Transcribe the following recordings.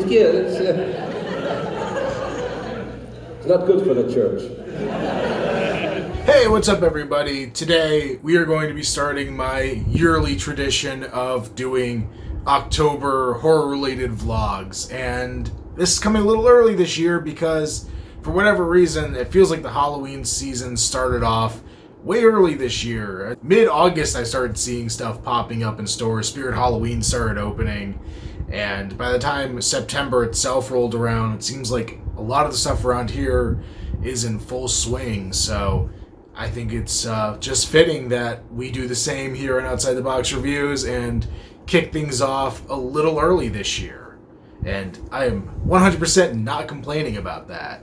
yeah, it's not good for the church. Hey, what's up everybody? Today we are going to be starting my yearly tradition of doing October horror-related vlogs, and this is coming a little early this year because for whatever reason it feels like the Halloween season started off way early this year. Mid-August I started seeing stuff popping up in stores. Spirit Halloween started opening, and by the time September itself rolled around, it seems like a lot of the stuff around here is in full swing. So I think it's just fitting that we do the same here in Outside the Box Reviews and kick things off a little early this year. And I am 100% not complaining about that.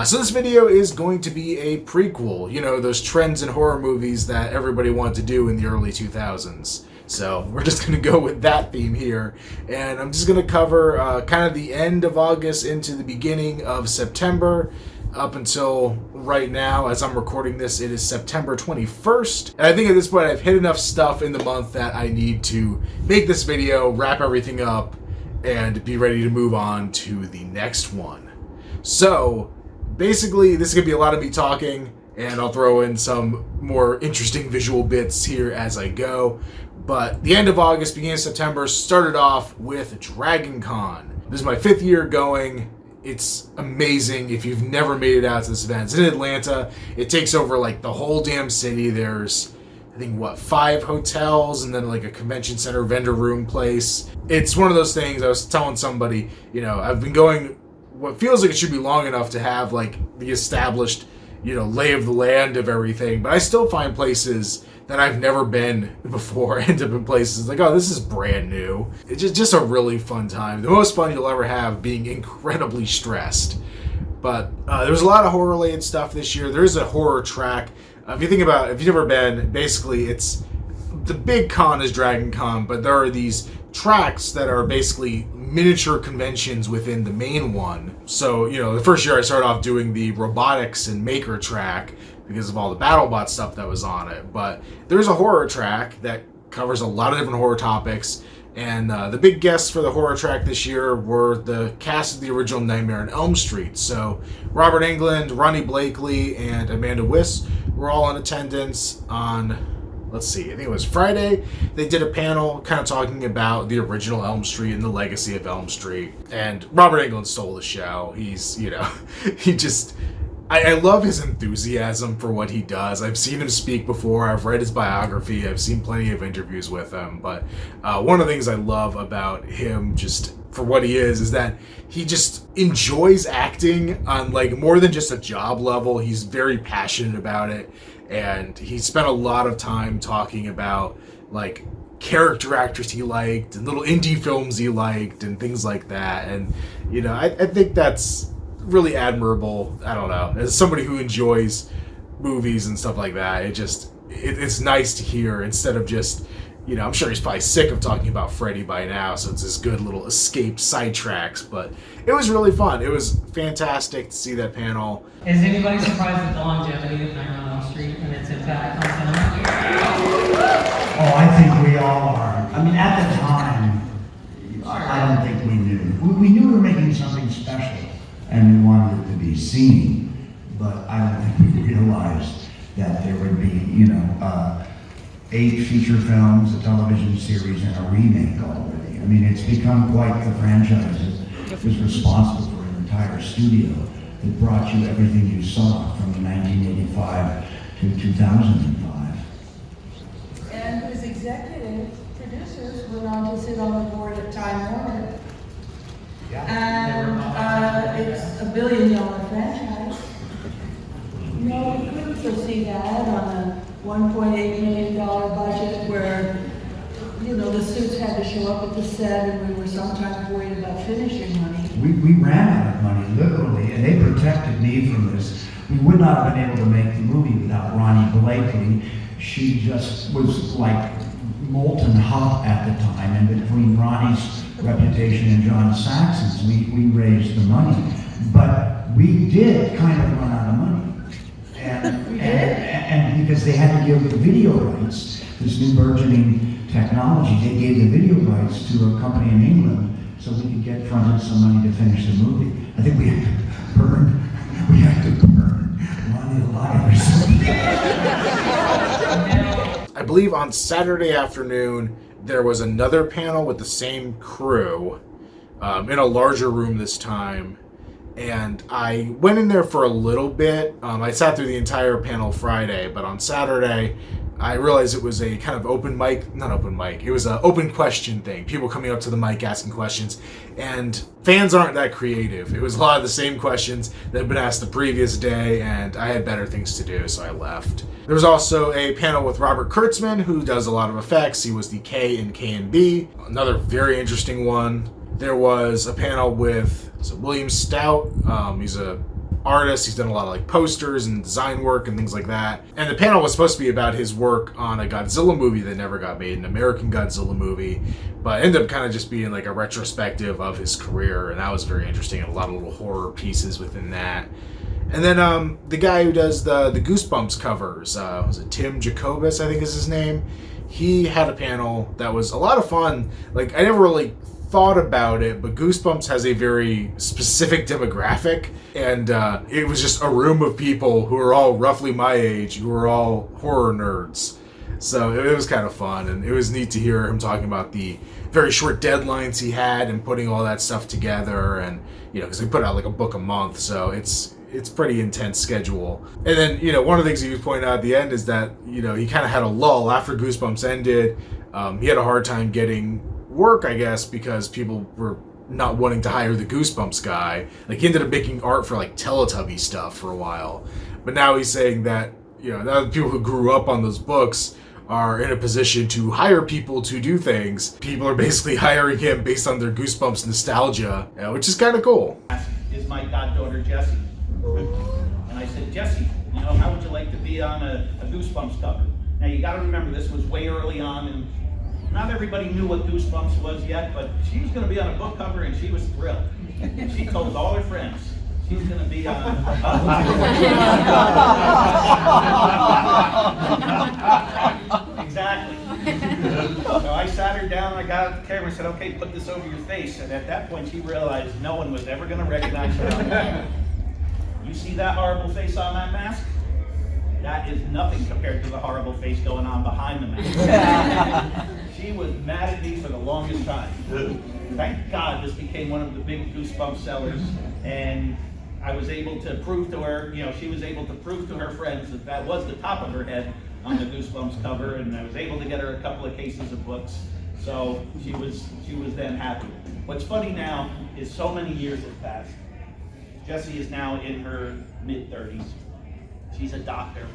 So this video is going to be a prequel, you know, those trends in horror movies that everybody wanted to do in the early 2000s. So we're just going to go with that theme here, and I'm just going to cover kind of the end of August into the beginning of September, up until right now. As I'm recording this, it is September 21st, and I think at this point I've hit enough stuff in the month that I need to make this video, wrap everything up, and be ready to move on to the next one. So basically this is going to be a lot of me talking, and I'll throw in some more interesting visual bits here as I go. But the end of August, beginning of September, started off with Dragoncon. This is my 5th year going. It's amazing if you've never made it out to this event. It's in Atlanta. It takes over like the whole damn city. There's, I think, 5 hotels and then like a convention center vendor room place. It's one of those things. I was telling somebody, you know, I've been going what feels like it should be long enough to have like the established, you know, lay of the land of everything, but I still find places that I've never been before end up in places like, oh, this is brand new. It's just a really fun time. The most fun you'll ever have, being incredibly stressed. But there was a lot of horror-related stuff this year. There is a horror track. If you think about it, if you've never been, basically it's, the big con is Dragoncon, but there are these tracks that are basically miniature conventions within the main one. So, you know, the first year I started off doing the robotics and maker track because of all the BattleBot stuff that was on it. But there's a horror track that covers a lot of different horror topics, and the big guests for the horror track this year were the cast of the original Nightmare on Elm Street. So Robert Englund, Ronnie Blakely, and Amanda Wyss were all in attendance on, let's see, I think it was Friday. They did a panel kind of talking about the original Elm Street and the legacy of Elm Street. And Robert Englund stole the show. He's, you know, he just, I love his enthusiasm for what he does. I've seen him speak before. I've read his biography. I've seen plenty of interviews with him. But one of the things I love about him, just for what he is that he just enjoys acting on like more than just a job level. He's very passionate about it. And he spent a lot of time talking about like character actors he liked and little indie films he liked and things like that. And, you know, I think that's really admirable. I don't know, as somebody who enjoys movies and stuff like that, it's nice to hear, instead of just, you know, I'm sure he's probably sick of talking about Freddy by now, so it's this good little escape sidetracks. But it was really fun. It was fantastic to see that panel. Is anybody surprised at the longevity of Nightmare on Elm Street and its impact on cinema? Oh, I think we all are. I mean, at the time, I don't think we knew. We knew we were making something special, and we wanted it to be seen, but I don't think we realized that there would be, you know, 8 feature films, a television series, and a remake already. I mean, it's become quite the franchise that was responsible for an entire studio that brought you everything you saw from 1985 to 2005. And his executive producers went on to sit on the board at Time Warner. And it's a $1 billion franchise. No, we couldn't foresee that on a $1.8 million budget where, you know, the suits had to show up at the set, and we were sometimes worried about finishing money. We ran out of money, literally, and they protected me from this. We would not have been able to make the movie without Ronnie Blakely. She just was like molten hot at the time, and between Ronnie's reputation and John Saxon's, we raised the money. But we did kind of run out of money. And because they had to give the video rights, this new burgeoning technology, they gave the video rights to a company in England so we could get fronted some money to finish the movie. I think we had to burn money alive or something. I believe on Saturday afternoon, there was another panel with the same crew in a larger room this time. And I went in there for a little bit. I sat through the entire panel Friday, but on Saturday, I realized it was a kind of open mic, it was an open question thing. People coming up to the mic asking questions, and fans aren't that creative. It was a lot of the same questions that had been asked the previous day, and I had better things to do, so I left. There was also a panel with Robert Kurtzman, who does a lot of effects. He was the K in K&B, another very interesting one. There was a panel with William Stout. He's a artist. He's done a lot of like posters and design work and things like that. And the panel was supposed to be about his work on a Godzilla movie that never got made, an American Godzilla movie, but ended up kind of just being like a retrospective of his career, and that was very interesting, and a lot of little horror pieces within that. And then the guy who does the Goosebumps covers, was it Tim Jacobus, I think is his name? He had a panel that was a lot of fun. Like, I never really thought about it, but Goosebumps has a very specific demographic, and it was just a room of people who are all roughly my age, who are all horror nerds. So it was kind of fun, and it was neat to hear him talking about the very short deadlines he had and putting all that stuff together, and because they put out like a book a month, so it's pretty intense schedule. And then one of the things he was pointing out at the end is that he kind of had a lull after Goosebumps ended. He had a hard time getting work, I guess, because people were not wanting to hire the Goosebumps guy. Like, he ended up making art for like Teletubby stuff for a while, but now he's saying that now the people who grew up on those books are in a position to hire people to do things. People are basically hiring him based on their Goosebumps nostalgia, which is kind of cool. Is my goddaughter Jessie, and I said, Jessie, how would you like to be on a Goosebumps cover? Now you got to remember, this was way early on, and not everybody knew what Goosebumps was yet, but she was going to be on a book cover, and she was thrilled. She told all her friends she's going to be on. Exactly. So I sat her down, and I got out the camera and said, okay, put this over your face. And at that point, she realized no one was ever going to recognize her on camera. You see that horrible face on that mask? That is nothing compared to the horrible face going on behind the mask. She was mad at me for the longest time. Thank God this became one of the big Goosebumps sellers, and I was able to prove to her, she was able to prove to her friends that that was the top of her head on the Goosebumps cover, and I was able to get her a couple of cases of books. So she was then happy. What's funny now is so many years have passed. Jessie is now in her mid-30s. She's a doctor,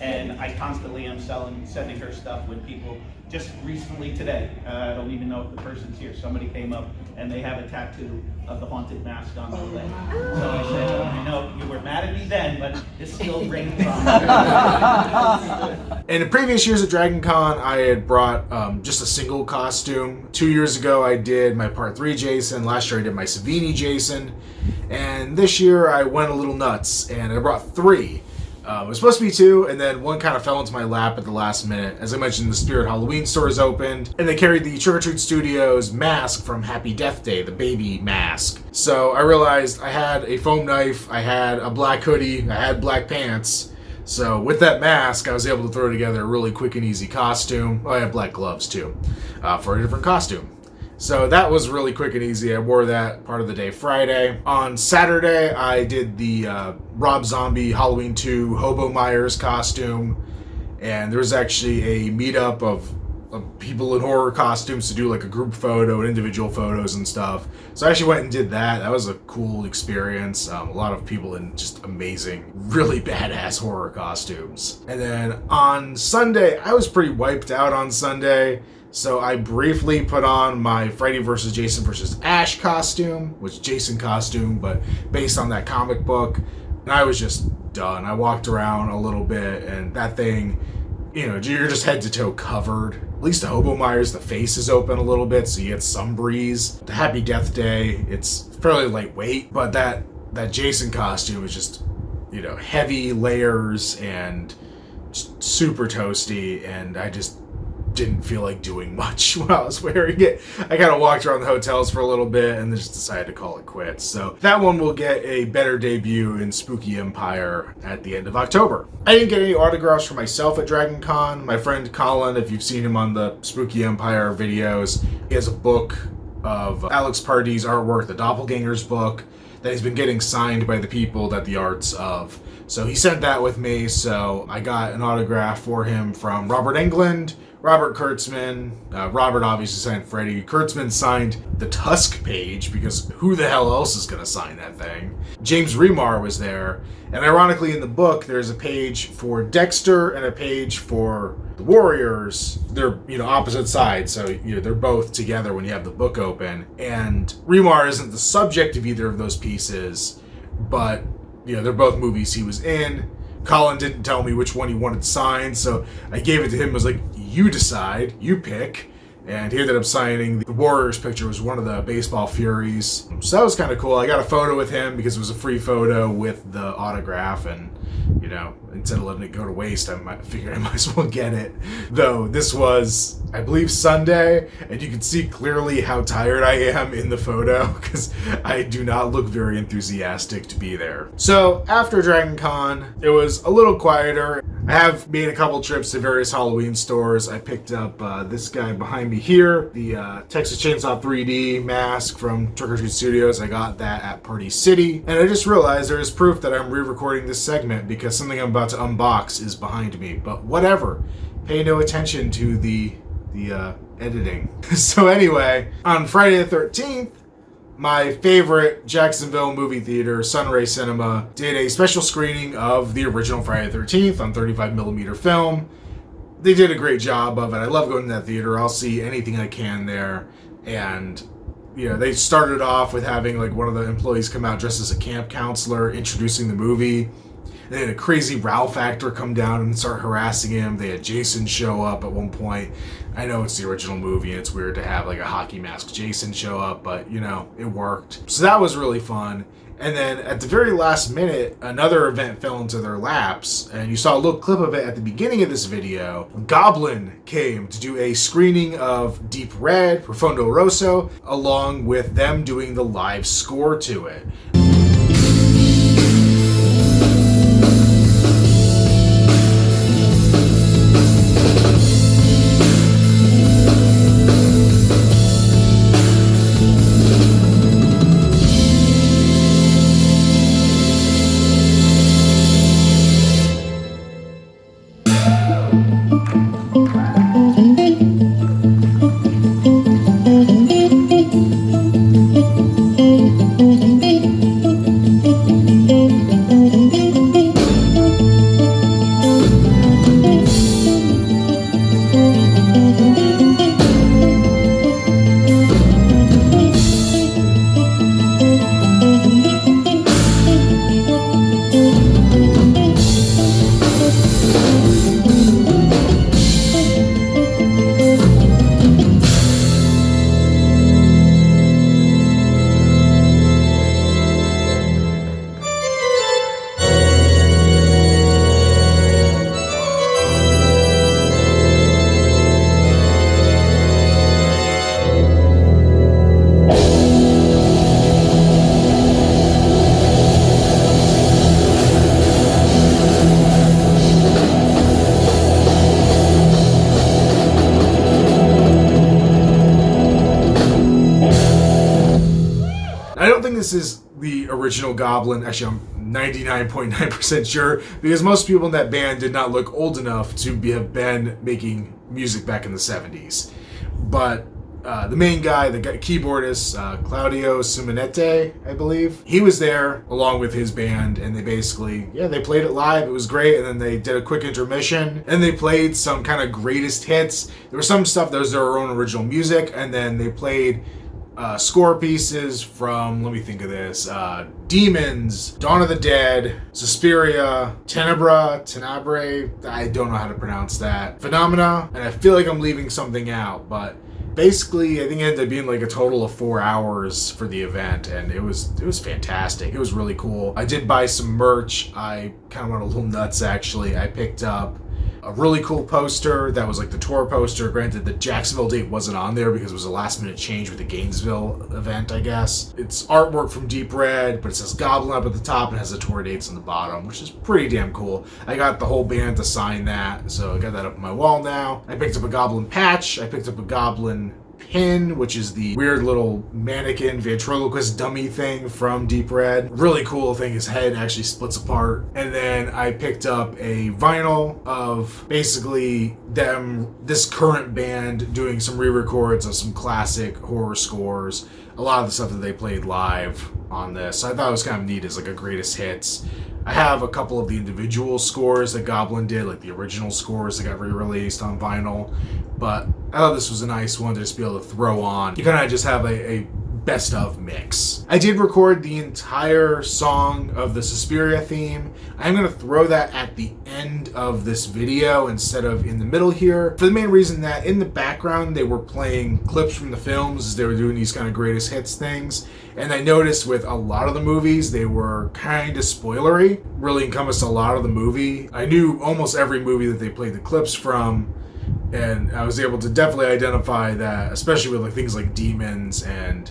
and I constantly am sending her stuff with people. Just recently today, I don't even know if the person's here, somebody came up and they have a tattoo of the haunted mask on their leg. So I said, I know you were mad at me then, but it still rings on. In the previous years at Dragoncon, I had brought just a single costume. 2 years ago, I did my Part 3 Jason. Last year, I did my Savini Jason. And this year, I went a little nuts, and I brought 3. It was supposed to be 2, and then one kind of fell into my lap at the last minute. As I mentioned, the Spirit Halloween stores opened, and they carried the Trick or Treat Studios mask from Happy Death Day, the baby mask. So I realized I had a foam knife, I had a black hoodie, I had black pants. So with that mask, I was able to throw together a really quick and easy costume. Oh, I had black gloves too, for a different costume. So that was really quick and easy. I wore that part of the day Friday. On Saturday, I did the Rob Zombie Halloween 2 Hobo Myers costume. And there was actually a meetup of people in horror costumes to do like a group photo and individual photos and stuff. So I actually went and did that. That was a cool experience. A lot of people in just amazing, really badass horror costumes. And then on Sunday, I was pretty wiped out on Sunday. So I briefly put on my Freddy vs. Jason vs. Ash costume, which Jason costume, but based on that comic book. And I was just done. I walked around a little bit, and that thing, you're just head to toe covered. At least the Hobo Myers, the face is open a little bit, so you get some breeze. The Happy Death Day, it's fairly lightweight, but that Jason costume is just, heavy layers and just super toasty, and I just didn't feel like doing much when I was wearing it. I kind of walked around the hotels for a little bit and then just decided to call it quits. So that one will get a better debut in Spooky Empire at the end of October. I didn't get any autographs for myself at Dragoncon. My friend Colin, if you've seen him on the Spooky Empire videos, he has a book of Alex Pardee artwork, the Doppelgangers book, that he's been getting signed by the people that the art's of. So he sent that with me, so I got an autograph for him from Robert Englund, Robert Kurtzman. Robert obviously signed Freddy. Kurtzman signed the Tusk page, because who the hell else is going to sign that thing? James Remar was there, and ironically in the book there's a page for Dexter and a page for the Warriors. They're, opposite sides, so they're both together when you have the book open. And Remar isn't the subject of either of those pieces, but they're both movies he was in. Colin didn't tell me which one he wanted signed, so I gave it to him. I was like, you decide, you pick. And he ended up signing the Warriors picture. Was one of the Baseball Furies. So that was kind of cool. I got a photo with him because it was a free photo with the autograph, and instead of letting it go to waste, I figured I might as well get it. Though this was, I believe, Sunday, and you can see clearly how tired I am in the photo because I do not look very enthusiastic to be there. So after Dragoncon, it was a little quieter. I have made a couple trips to various Halloween stores. I picked up this guy behind me here, the Texas Chainsaw 3D mask from Trick or Treat Studios. I got that at Party City. And I just realized there is proof that I'm re-recording this segment because something I'm about to unbox is behind me. But whatever. Pay no attention to the editing. So anyway, on Friday the 13th, my favorite Jacksonville movie theater, Sunray Cinema, did a special screening of the original Friday the 13th on 35mm film. They did a great job of it. I love going to that theater. I'll see anything I can there. And, they started off with having one of the employees come out dressed as a camp counselor, introducing the movie. They had a crazy Ralph actor come down and start harassing him. They had Jason show up at one point. I know it's the original movie and it's weird to have a hockey mask Jason show up, but it worked. So that was really fun. And then at the very last minute, another event fell into their laps, and you saw a little clip of it at the beginning of this video. Goblin came to do a screening of Deep Red, Profondo Rosso, along with them doing the live score to it. I don't think this is the original Goblin. Actually, I'm 99.9% sure, because most people in that band did not look old enough to have been making music back in the 70s. But the main guy, the keyboardist, Claudio Simonette, I believe, he was there along with his band, and they basically, they played it live. It was great, and then they did a quick intermission, and they played some kind of greatest hits. There was some stuff that was their own original music, and then they played score pieces from, let me think of this, Demons, Dawn of the Dead, Suspiria, Tenebrae, I don't know how to pronounce that, Phenomena, and I feel like I'm leaving something out, but basically I think it ended up being a total of 4 hours for the event, and it was fantastic. It was really cool. I did buy some merch. I kind of went a little nuts, actually. I picked up a really cool poster that was like the tour poster. Granted, the Jacksonville date wasn't on there because it was a last minute change with the Gainesville event, I guess. It's artwork from Deep Red, but it says Goblin up at the top and has the tour dates on the bottom, which is pretty damn cool. I got the whole band to sign that, so I got that up on my wall now. I picked up a Goblin patch. I picked up a Goblin pin, which is the weird little mannequin ventriloquist dummy thing from Deep Red. Really cool thing. His head actually splits apart. And then I picked up a vinyl of basically this current band doing some re-records of some classic horror scores. A lot of the stuff that they played live on this. So I thought it was kind of neat as like a greatest hits. I have a couple of the individual scores that Goblin did, like the original scores that got re-released on vinyl, but I thought this was a nice one to just be able to throw on. You kind of just have a best of mix. I did record the entire song of the Suspiria theme. I'm going to throw that at the end of this video instead of in the middle here, for the main reason that in the background they were playing clips from the films as they were doing these kind of greatest hits things. And I noticed with a lot of the movies, they were kind of spoilery, really encompassed a lot of the movie. I knew almost every movie that they played the clips from, and I was able to definitely identify that, especially with like things like Demons and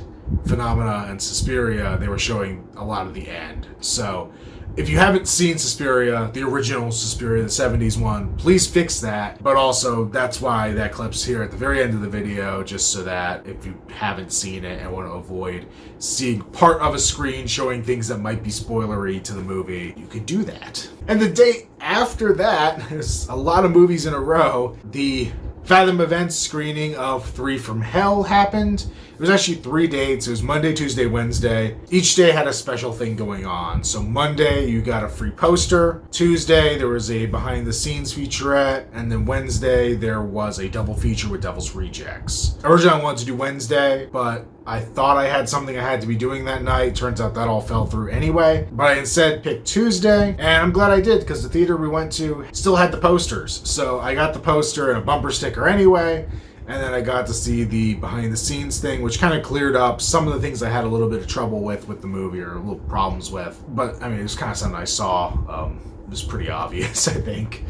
Phenomena and Suspiria, they were showing a lot of the end. So if you haven't seen Suspiria, the original Suspiria, the 70s one, please fix that. But also, that's why that clip's here at the very end of the video, just so that if you haven't seen it and want to avoid seeing part of a screen showing things that might be spoilery to the movie, you can do that. And the day after that, there's a lot of movies in a row, the Fathom Events screening of 3 from Hell happened. It was actually 3 dates. It was Monday, Tuesday, Wednesday. Each day had a special thing going on. So Monday, you got a free poster. Tuesday, there was a behind the scenes featurette. And then Wednesday, there was a double feature with Devil's Rejects. Originally, I wanted to do Wednesday, but I thought I had something I had to be doing that night. Turns out that all fell through anyway. But I instead picked Tuesday, and I'm glad I did because the theater we went to still had the posters. So I got the poster and a bumper sticker anyway, and then I got to see the behind the scenes thing, which kind of cleared up some of the things I had a little bit of trouble with the movie, or little problems with. But I mean, it was kind of something I saw. It was pretty obvious, I think.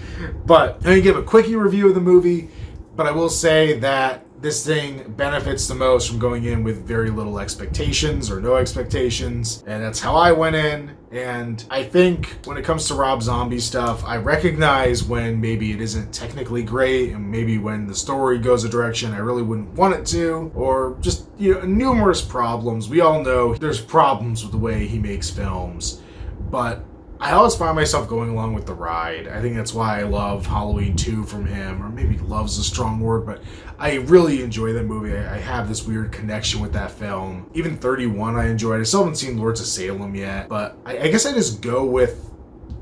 But I'm going to give a quickie review of the movie, but I will say that this thing benefits the most from going in with very little expectations or no expectations, and that's how I went in. And I think when it comes to Rob Zombie stuff, I recognize when maybe it isn't technically great, and maybe when the story goes a direction I really wouldn't want it to, or just, numerous problems. We all know there's problems with the way he makes films, but I always find myself going along with the ride. I think that's why I love Halloween 2 from him, or maybe love's a strong word, but I really enjoy that movie. I have this weird connection with that film. Even 31 I enjoyed. I still haven't seen Lords of Salem yet, but I guess I just go with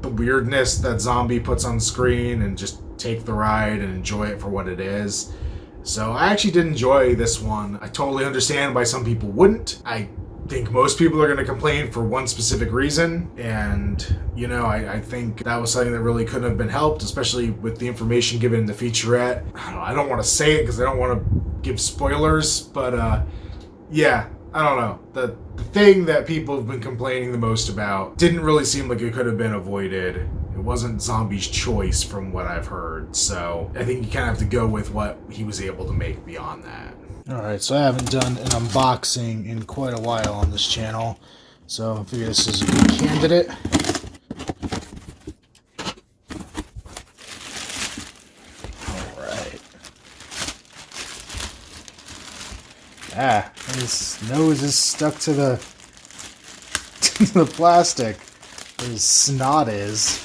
the weirdness that Zombie puts on screen and just take the ride and enjoy it for what it is. So I actually did enjoy this one. I totally understand why some people wouldn't. I think most people are going to complain for one specific reason, and I think that was something that really couldn't have been helped, especially with the information given in the featurette. I don't want to say it because I don't want to give spoilers, but yeah, I don't know. The thing that people have been complaining the most about didn't really seem like it could have been avoided. It wasn't Zombie's choice from what I've heard, so I think you kind of have to go with what he was able to make beyond that. Alright, so I haven't done an unboxing in quite a while on this channel, so I figure this is a good candidate. Alright. His nose is stuck to the plastic. His snot is.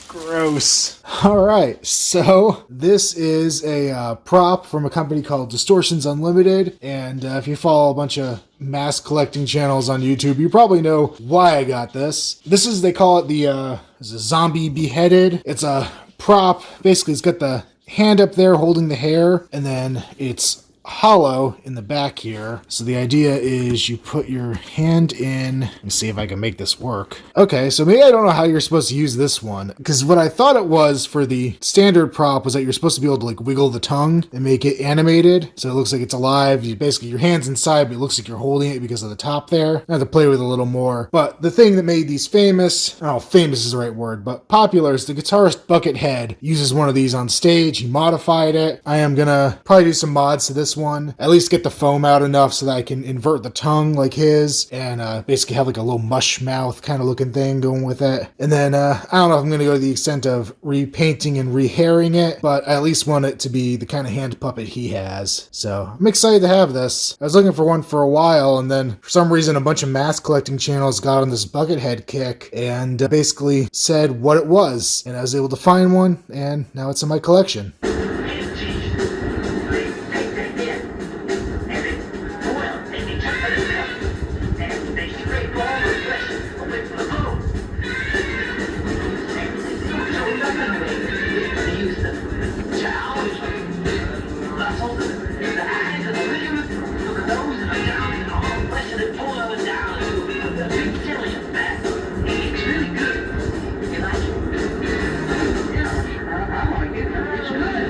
Gross. Alright, so this is a prop from a company called Distortions Unlimited, and if you follow a bunch of mask collecting channels on YouTube, you probably know why I got this. This is, they call it the zombie beheaded. It's a prop. Basically, it's got the hand up there holding the hair, and then it's hollow in the back here. So the idea is you put your hand in. Let me see if I can make this work. Okay, so maybe I don't know how you're supposed to use this one, because what I thought it was for the standard prop was that you're supposed to be able to like wiggle the tongue and make it animated, so it looks like it's alive. You basically, your hand's inside, but it looks like you're holding it because of the top there. I have to play with it a little more. But the thing that made these famous, I don't know if famous is the right word, but popular, is the guitarist Buckethead uses one of these on stage. He modified it. I am gonna probably do some mods to this one, at least get the foam out enough so that I can invert the tongue like his, and basically have like a little mush mouth kind of looking thing going with it. And then I don't know if I'm gonna go to the extent of repainting and rehairing it, but I at least want it to be the kind of hand puppet he has. So I'm excited to have this. I was looking for one for a while, and then for some reason a bunch of mask collecting channels got on this Buckethead kick and basically said what it was, and I was able to find one, and now it's in my collection.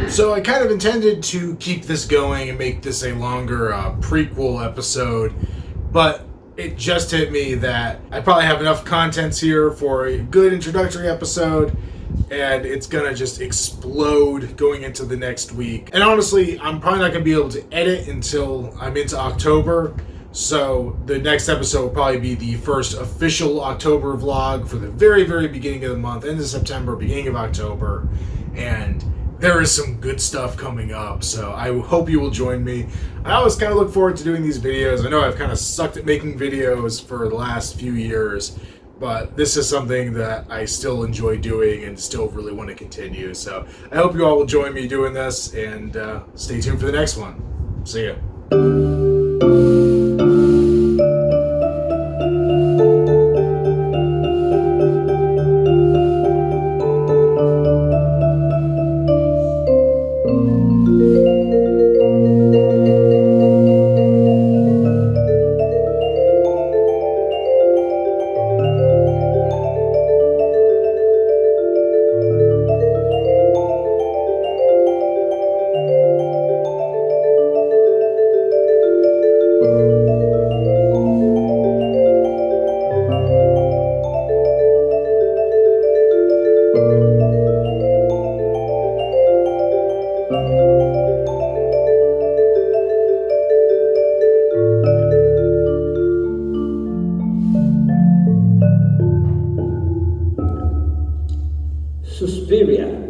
So I kind of intended to keep this going and make this a longer prequel episode, but it just hit me that I probably have enough contents here for a good introductory episode, and it's gonna just explode going into the next week. And honestly, I'm probably not gonna be able to edit until I'm into October, so the next episode will probably be the first official October vlog for the very, very beginning of the month, end of September, beginning of October, and there is some good stuff coming up, so I hope you will join me. I always kind of look forward to doing these videos. I know I've kind of sucked at making videos for the last few years, but this is something that I still enjoy doing and still really want to continue. So I hope you all will join me doing this, and stay tuned for the next one. See ya. Suspiria.